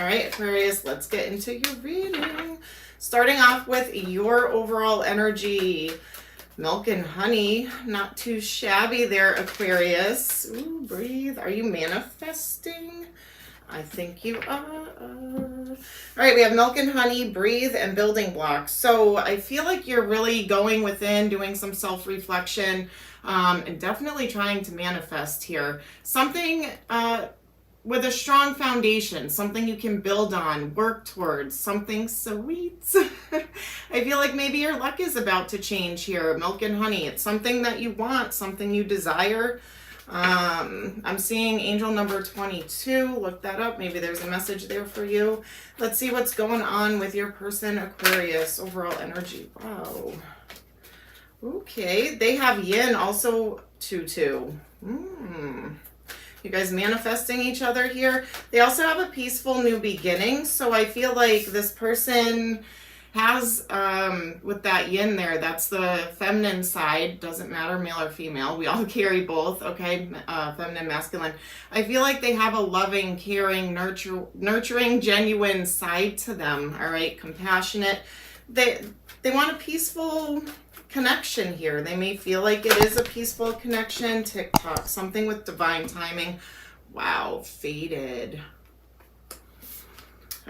All right, Aquarius, let's get into your reading. Starting off with your overall energy. Milk and honey, not too shabby there, Aquarius. Ooh, breathe. Are you manifesting? I think you are. All right, we have milk and honey, breathe, and building blocks. So I feel like you're really going within, doing some self-reflection, and definitely trying to manifest here. Something with a strong foundation, something you can build on, work towards, something sweet. I feel like maybe your luck is about to change here. Milk and honey, it's something that you want, something you desire. I'm seeing angel number 22. Look that up. Maybe there's a message there for you. Let's see what's going on with your person, Aquarius. Overall energy. Wow. Okay. They have yin also 2-2. You guys manifesting each other here. They also have a peaceful new beginning. So I feel like this person has, with that yin there, that's the feminine side. Doesn't matter, male or female. We all carry both, okay? Feminine, masculine. I feel like they have a loving, caring, nurturing, genuine side to them, all right? Compassionate. They want a peaceful connection here. They may feel like it is a peaceful connection. TikTok, something with divine timing. Wow, faded.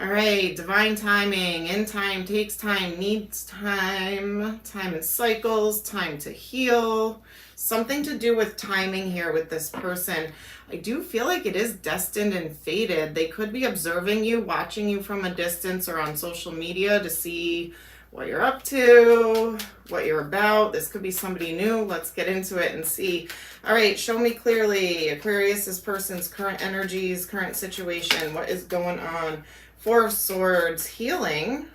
All right, divine timing, in time, takes time, needs time, time in cycles, time to heal. Something to do with timing here with this person. I do feel like it is destined and fated. They could be observing you, watching you from a distance or on social media to see what you're up to, what you're about. This could be somebody new. Let's get into it and see. All right, show me clearly, Aquarius, this person's current energies, current situation. What is going on? 4 of Swords, healing.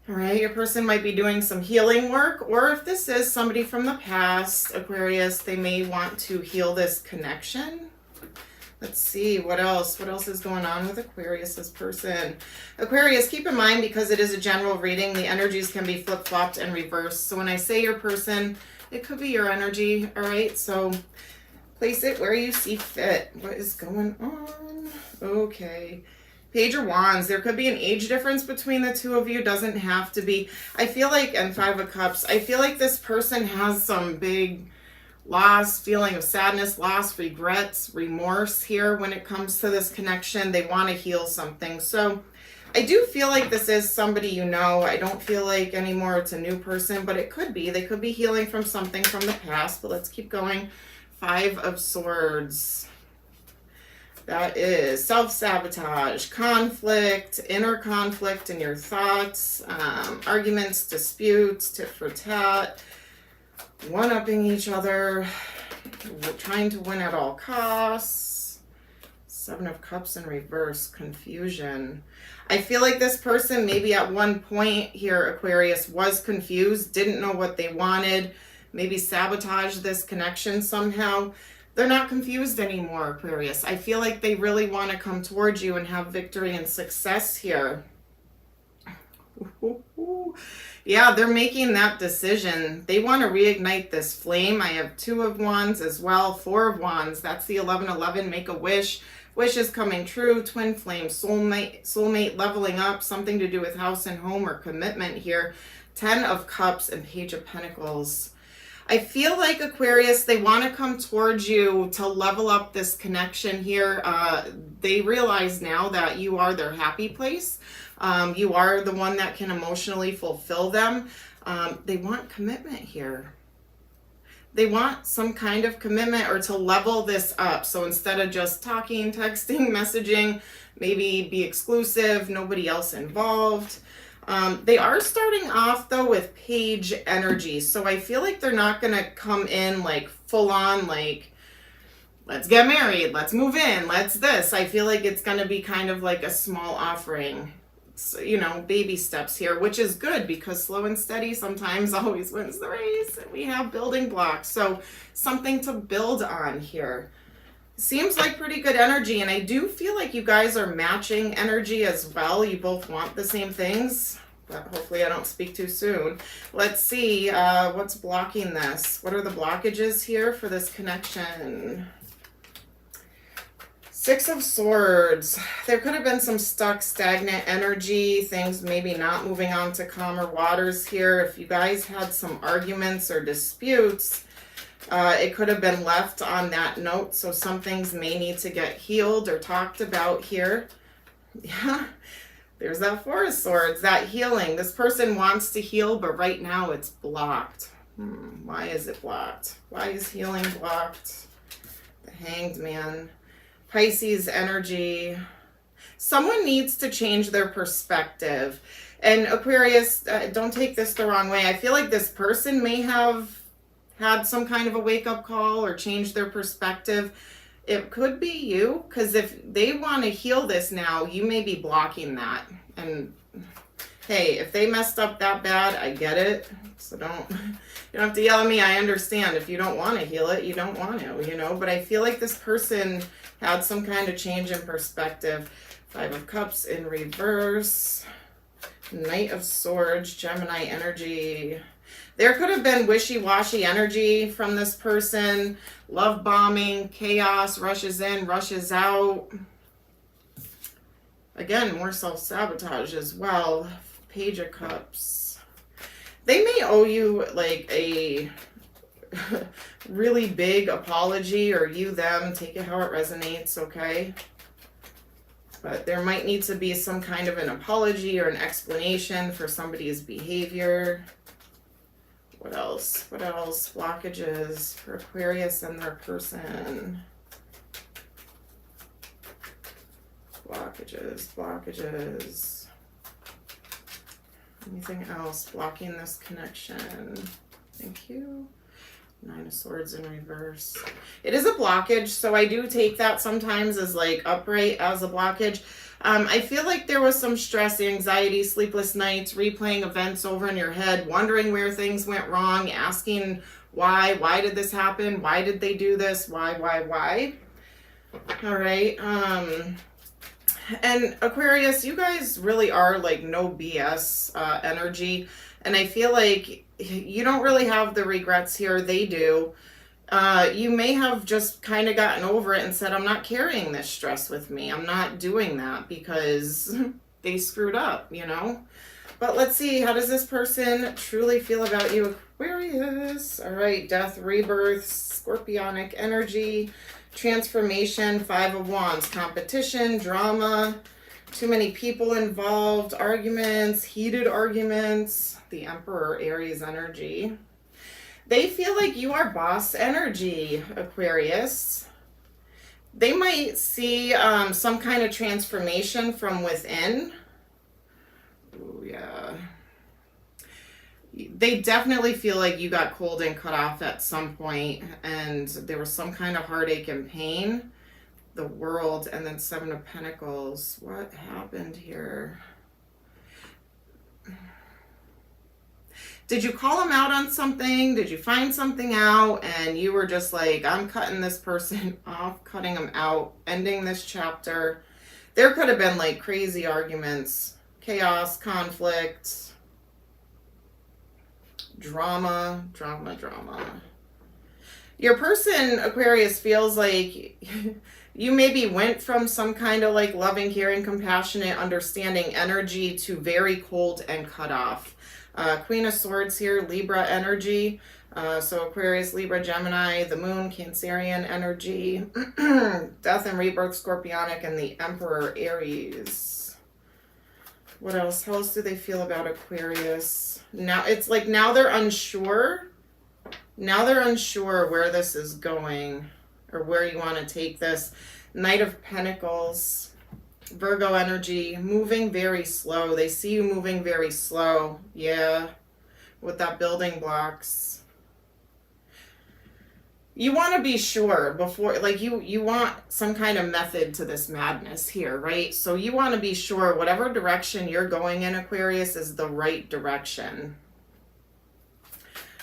All right, your person might be doing some healing work, or if this is somebody from the past, Aquarius, they may want to heal this connection. Let's see, what else? What else is going on with Aquarius, this person? Aquarius, keep in mind, because it is a general reading, the energies can be flip-flopped and reversed. So when I say your person, it could be your energy, all right? So place it where you see fit. What is going on? Okay. Page of Wands. There could be an age difference between the two of you. Doesn't have to be. I feel like, and 5 of Cups, I feel like this person has some big loss, feeling of sadness, loss, regrets, remorse here when it comes to this connection. They want to heal something. So I do feel like this is somebody you know. I don't feel like anymore it's a new person, but it could be. They could be healing from something from the past, but let's keep going. 5 of Swords. That is self-sabotage, conflict, inner conflict in your thoughts, arguments, disputes, tit for tat, one-upping each other, trying to win at all costs. 7 of Cups in reverse, confusion. I feel like this person maybe at one point here, Aquarius, was confused, didn't know what they wanted, maybe sabotaged this connection somehow. They're not confused anymore, Aquarius. I feel like they really want to come towards you and have victory and success here. Yeah, they're making that decision. They want to reignite this flame. I have 2 of Wands as well, 4 of Wands. That's the 11-11, make a wish. Wish is coming true, twin flame, soulmate leveling up, something to do with house and home or commitment here. 10 of Cups and Page of Pentacles. I feel like, Aquarius, they want to come towards you to level up this connection here. They realize now that you are their happy place. You are the one that can emotionally fulfill them. They want commitment here. They want some kind of commitment or to level this up. So instead of just talking, texting, messaging, maybe be exclusive, nobody else involved. They are starting off though with page energy. So I feel like they're not going to come in like full on, like, let's get married, let's move in, let's this. I feel like it's going to be kind of like a small offering. So, you know, baby steps here, which is good because slow and steady sometimes always wins the race. And we have building blocks. So something to build on here. Seems like pretty good energy, and I do feel like you guys are matching energy as well. You both want the same things, but hopefully I don't speak too soon. Let's see what's blocking this. What are the blockages here for this connection? Six of Swords. There could have been some stuck, stagnant energy, things maybe not moving on to calmer waters here. If you guys had some arguments or disputes, it could have been left on that note, so some things may need to get healed or talked about here. Yeah, there's that Four of Swords, that healing. This person wants to heal, but right now it's blocked. Why is it blocked? Why is healing blocked? The Hanged Man. Pisces energy. Someone needs to change their perspective. And Aquarius, don't take this the wrong way. I feel like this person may have had some kind of a wake-up call or changed their perspective. It could be you, because if they want to heal this now, you may be blocking that. And hey, if they messed up that bad, I get it. So you don't have to yell at me. I understand. If you don't want to heal it, you don't want to, you know. But I feel like this person had some kind of change in perspective. Five of Cups in reverse. Knight of Swords, Gemini energy. There could have been wishy-washy energy from this person. Love bombing, chaos, rushes in, rushes out. Again, more self-sabotage as well. Page of Cups. They may owe you like a really big apology, or you them, take it how it resonates, okay? But there might need to be some kind of an apology or an explanation for somebody's behavior. What else? What else? Blockages for Aquarius and their person. Blockages, blockages. Anything else blocking this connection? Thank you. Nine of Swords in reverse. It is a blockage, so I do take that sometimes as like upright as a blockage. I feel like there was some stress, anxiety, sleepless nights, replaying events over in your head, wondering where things went wrong, asking why did this happen? Why did they do this? Why? All right. And Aquarius, you guys really are like no BS energy. And I feel like you don't really have the regrets here. They do. You may have just kind of gotten over it and said, I'm not carrying this stress with me. I'm not doing that because they screwed up, you know? But let's see, how does this person truly feel about you, Aquarius? All right, death, rebirth, scorpionic energy, transformation, Five of Wands, competition, drama, too many people involved, arguments, heated arguments, the Emperor, Aries energy. They feel like you are boss energy, Aquarius. They might see some kind of transformation from within. Oh, yeah. They definitely feel like you got cold and cut off at some point, and there was some kind of heartache and pain. The World, and then Seven of Pentacles. What happened here? Did you call them out on something? Did you find something out and you were just like, I'm cutting this person off, cutting them out, ending this chapter? There could have been like crazy arguments, chaos, conflict, drama. Your person, Aquarius, feels like you maybe went from some kind of like loving, caring, compassionate, understanding energy to very cold and cut off. Queen of Swords here, Libra energy. So Aquarius, Libra, Gemini, the Moon, Cancerian energy. Death and rebirth, Scorpionic, and the Emperor, Aries. What else? How else do they feel about Aquarius? Now it's like now they're unsure. Now they're unsure where this is going or where you want to take this. Knight of Pentacles. Virgo energy, moving very slow. They see you moving very slow. Yeah, with that building blocks. You want to be sure before, like you want some kind of method to this madness here, right? So you want to be sure whatever direction you're going in, Aquarius, is the right direction.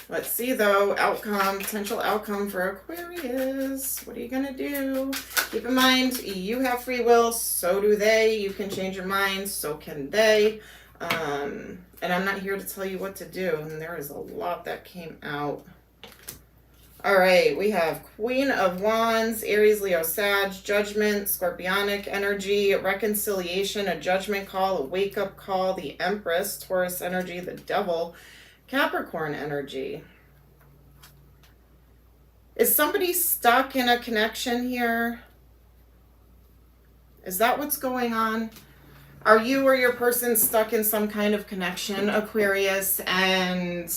Let's see though, outcome, potential outcome for Aquarius. What are you going to do? Keep in mind, you have free will, so do they. You can change your mind, so can they. And I'm not here to tell you what to do. And there is a lot that came out. All right, we have Queen of Wands, Aries, Leo, Sag, Judgment, Scorpionic energy, Reconciliation, a judgment call, a wake-up call, the Empress, Taurus energy, the Devil, Capricorn energy. Is somebody stuck in a connection here? Is that what's going on? Are you or your person stuck in some kind of connection, Aquarius, and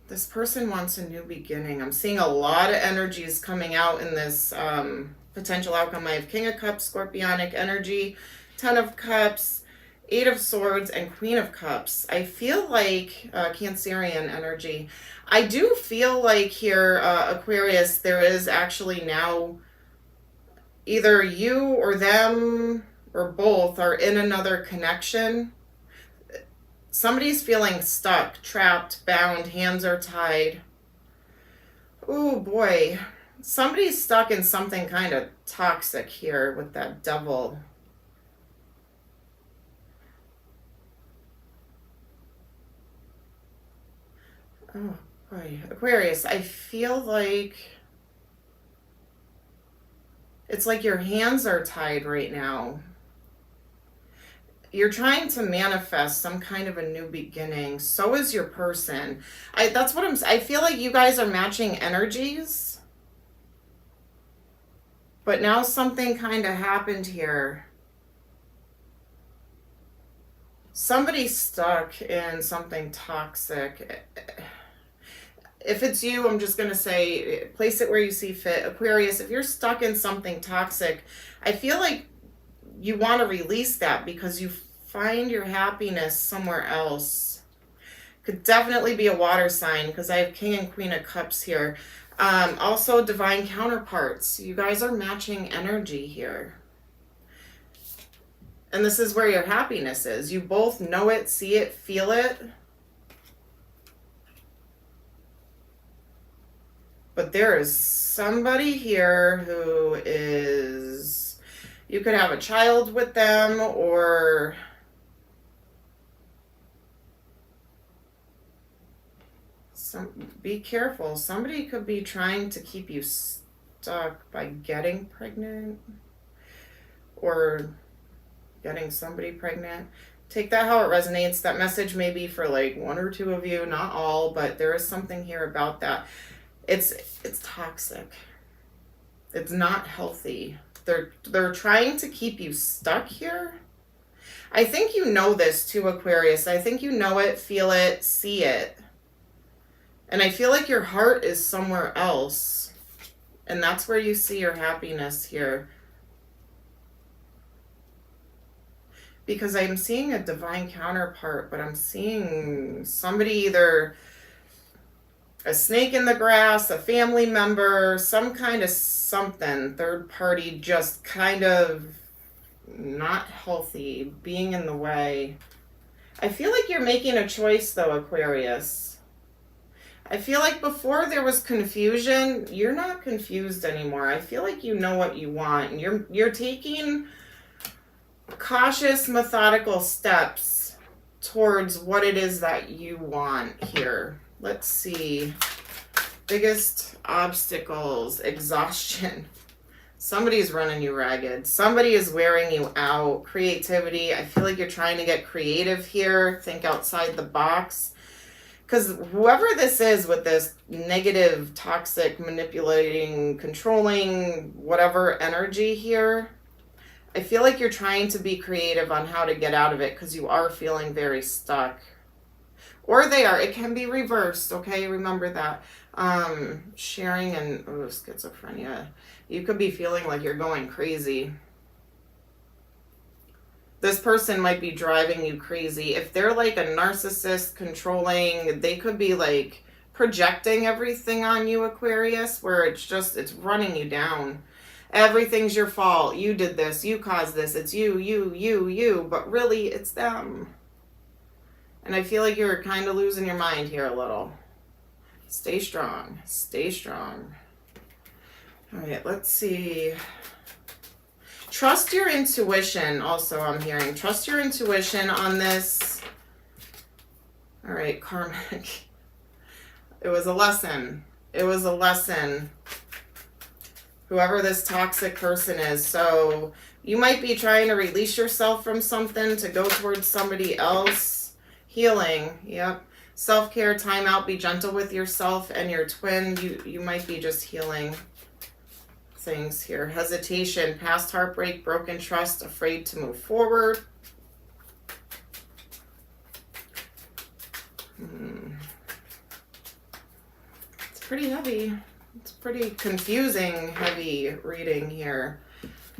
this person wants a new beginning? I'm seeing a lot of energies coming out in this potential outcome. I have King of Cups, Scorpionic energy, Ten of Cups, Eight of Swords, and Queen of Cups. I feel like Cancerian energy. I do feel like here, Aquarius, there is actually now either you or them or both are in another connection. Somebody's feeling stuck, trapped, bound, hands are tied. Oh boy. Somebody's stuck in something kind of toxic here with that Devil. Oh boy. Aquarius, I feel like it's like your hands are tied right now. You're trying to manifest some kind of a new beginning. So is your person. I feel like you guys are matching energies. But now something kind of happened here. Somebody's stuck in something toxic. If it's you, I'm just going to say, place it where you see fit. Aquarius, if you're stuck in something toxic, I feel like you want to release that because you find your happiness somewhere else. Could definitely be a water sign because I have King and Queen of Cups here. Also, divine counterparts. You guys are matching energy here. And this is where your happiness is. You both know it, see it, feel it. But there is somebody here who is, you could have a child with them, or be careful. Somebody could be trying to keep you stuck by getting pregnant or getting somebody pregnant. Take that how it resonates. That message may be for like one or two of you, not all, but there is something here about that. It's toxic. It's not healthy. They're trying to keep you stuck here. I think you know this too, Aquarius. I think you know it, feel it, see it. And I feel like your heart is somewhere else. And that's where you see your happiness here. Because I'm seeing a divine counterpart, but I'm seeing somebody, either a snake in the grass, a family member, some kind of something, third party, just kind of not healthy, being in the way. I feel like you're making a choice though, Aquarius. I feel like before there was confusion, you're not confused anymore. I feel like you know what you want, and you're taking cautious, methodical steps towards what it is that you want here. Let's see. Biggest obstacles, exhaustion. Somebody's running you ragged. Somebody is wearing you out. Creativity. I feel like you're trying to get creative here. Think outside the box. Because whoever this is with this negative, toxic, manipulating, controlling, whatever energy here, I feel like you're trying to be creative on how to get out of it because you are feeling very stuck. Or they are. It can be reversed, okay? Remember that. Sharing and schizophrenia. You could be feeling like you're going crazy. This person might be driving you crazy. If they're like a narcissist, controlling, they could be like projecting everything on you, Aquarius, where it's running you down. Everything's your fault. You did this. You caused this. It's you. But really, it's them. And I feel like you're kind of losing your mind here a little. Stay strong. Stay strong. All right, let's see. Trust your intuition, also I'm hearing. Trust your intuition on this. All right, karmic. It was a lesson. It was a lesson. Whoever this toxic person is. So you might be trying to release yourself from something to go towards somebody else. Healing. Yep. Self-care, time out, be gentle with yourself and your twin. You might be just healing things here. Hesitation, past heartbreak, broken trust, afraid to move forward. It's pretty heavy. It's pretty confusing, heavy reading here.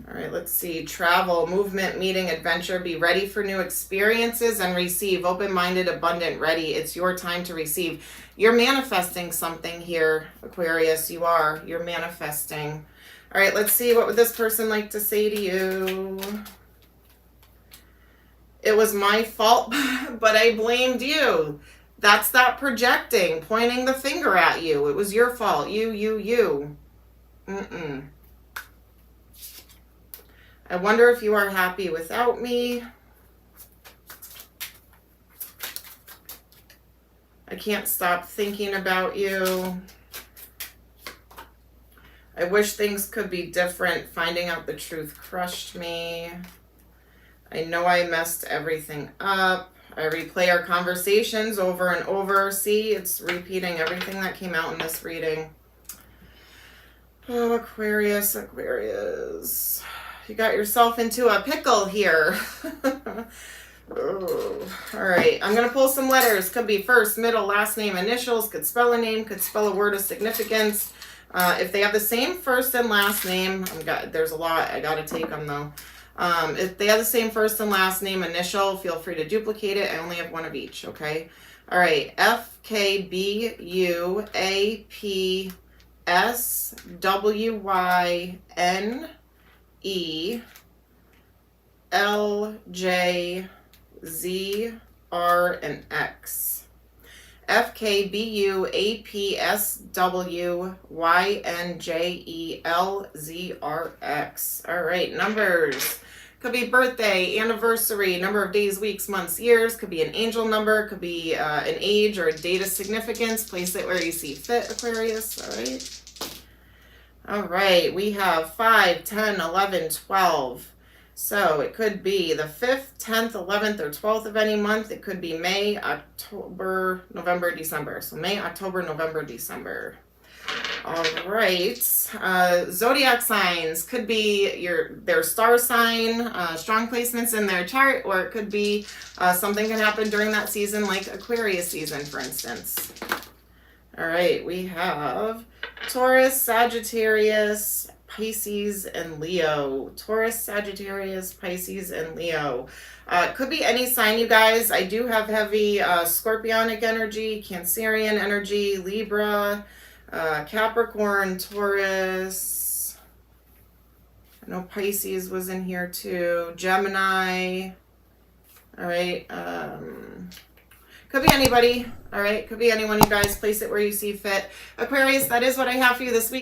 All right, let's see. Travel, movement, meeting, adventure. Be ready for new experiences and receive. Open-minded, abundant, ready. It's your time to receive. You're manifesting something here, Aquarius. You are. You're manifesting. All right, let's see. What would this person like to say to you? It was my fault, but I blamed you. That's that projecting, pointing the finger at you. It was your fault. You. I wonder if you are happy without me. I can't stop thinking about you. I wish things could be different. Finding out the truth crushed me. I know I messed everything up. I replay our conversations over and over. See, it's repeating everything that came out in this reading. Oh, Aquarius. You got yourself into a pickle here. Oh. All right, I'm going to pull some letters. Could be first, middle, last name, initials. Could spell a name. Could spell a word of significance. If they have the same first and last name, there's a lot. I got to take them, though. If they have the same first and last name initial, feel free to duplicate it. I only have one of each, okay? All right, FKBUAPSWYNELJZR and X. FKBUAPSWYNJELZRX. All right, numbers. Could be birthday, anniversary, number of days, weeks, months, years. Could be an angel number. Could be an age or a date of significance. Place it where you see fit, Aquarius. All right. All right, we have 5, 10, 11, 12. So it could be the 5th, 10th, 11th, or 12th of any month. It could be May, October, November, December. So May, October, November, December. All right. Zodiac signs could be their star sign, strong placements in their chart, or it could be something can happen during that season, like Aquarius season, for instance. All right. We have Taurus, Sagittarius, Pisces, and Leo. Taurus, Sagittarius, Pisces, and Leo. Could be any sign, you guys. I do have heavy Scorpionic energy, Cancerian energy, Libra, Capricorn, Taurus. I know Pisces was in here too. Gemini. All right. Could be anybody. All right. Could be anyone, you guys. Place it where you see fit. Aquarius, that is what I have for you this week.